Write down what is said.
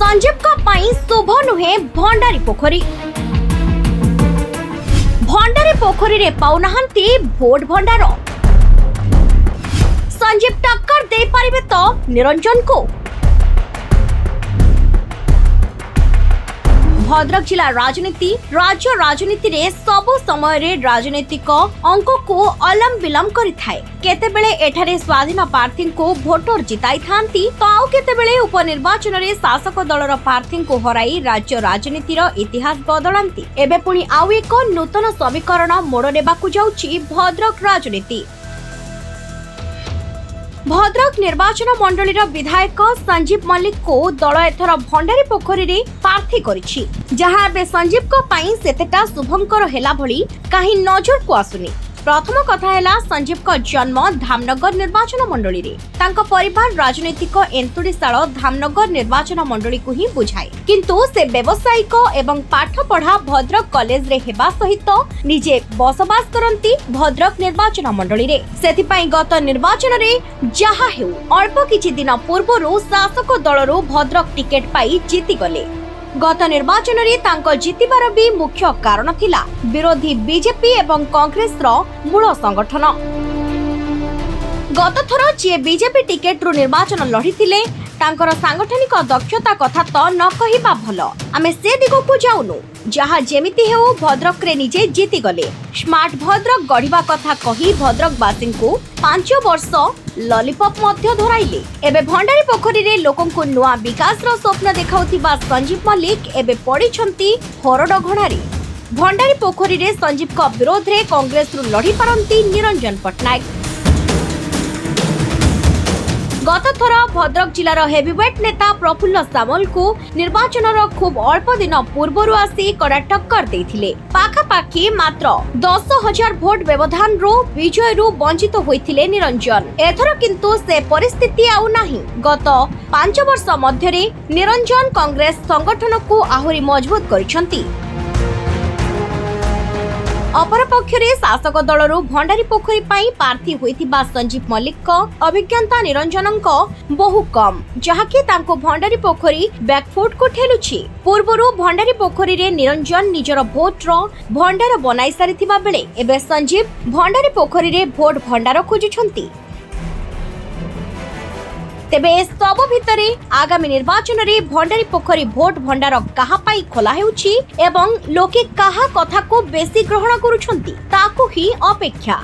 संजीव शुभ नुहे भंडारी पोखरी। भंडारी पोखरी रे पाउनाहांती भोट भंडार। संजीव टक्कर दे पारिबे तो निरंजन को। भद्रक जिला राजनीति राज्य राजनीति रे सबु समय रे राजनीतिक अंक को अलम विलम करिथाय। केतेबेले एठारे स्वाधीन प्रार्थी को भोटर जिताई थांती तो आउ केतेबेले उपनिर्वाचन रे शासक दलर प्रार्थी को हराई राज्य राजनीतिर इतिहास बदलांती। एबे पुणी आउ एक नूतन समीकरण मोड़ नेबाकू जाउची भद्रक राजनीति। भद्रक निर्वाचन मंडलीर विधायक संजीव मल्लिक को दल एथर भंडारी पोखरी रे प्रार्थी करिछि, जहां एबे संजीव को पई सेतेटा शुभंकर हेला भली काहे नजर को आसुनी। प्रथम कथा हेला संजीव को जन्म धामनगर निर्वाचन मंडली रे। तांको परिवार राजनीतिक एंतुड़ीशाल धामनगर निर्वाचन मंडली को ही बुझाए, किंतु से व्यवसायिक एवं पाठ पढ़ा भद्रक कॉलेज रे हेबा सहित निजे बसवास करंती भद्रक निर्वाचन मंडली रे। सेथिपाई गत निर्वाचन रे जहा हेउ अल्प किछि दिन पूर्वरु शासक दलरु भद्रक टिकेट पाई जीति गले। गत निर्वाचन रे तांको जीतिबार भी मुख्य कारण थिला विरोधी बीजेपी एवं कांग्रेस रो मूल संगठन। गत थर जे बीजेपी टिकेट रु निर्वाचन लढिथिले तांकर सांगठनिक दक्षता कथा तो न कहिबा भलो। आमे से दिगो को जाउनु जहा जेमिति हेउ भद्रक रे निजे जीति गले। स्मार्ट भद्रक गढ़िबा कथा कही भद्रकवासी को 5 वर्ष लॉलीपॉप मध्य धराइले। एबे भंडारी पोखरी रे लोकन को नुआ विकास रो स्वप्न देखाउथिबा संजीव मल्लिक एबे पड़िछंती हरड घणारी। भंडारी पोखरी रे संजीव को विरोध रे कांग्रेस रु लढी पारंती निरंजन पटनायक। गत थर भद्रक जिलार हेवीवेट नेता प्रफुल्ल सामल को निर्वाचन खूब अल्प दिन पूर्व आसी कड़ा टक्कर देथिले। पाखापाखी मात्र 10,000 भोट व्यवधान रो विजय रु वंचित होइथिले निरंजन। एथर किंतु से परिस्थिति आउ नाही। गत 5 वर्ष मध्य रे निरंजन कांग्रेस संगठन को आहुरी मजबूत करिसंती। अपर पक्षरे शासक दलरु भंडारी पोखरी पाई प्रार्थी होइथिबा संजीव मल्लिक को अभिज्ञता निरंजनक बहु कम, जहाकि तांको भंडारी पोखरी बैकफुट को ठेलुछि। पूर्वरु भंडारी पोखरी रे निरंजन निजर भोट रो भंडार बनाई सारिथिबा बेले एबे संजीव भंडारी पोखरी रे भोट भंडार खोजुछंती। तेबे सब भितरे आगामी निर्वाचन रे भंडारी पोखरी भोट भंडार कहा पाई खोला हेउछि एवं लोके कहा कथा को बेसी ग्रहण करूछंती ताकू ही अपेक्षा।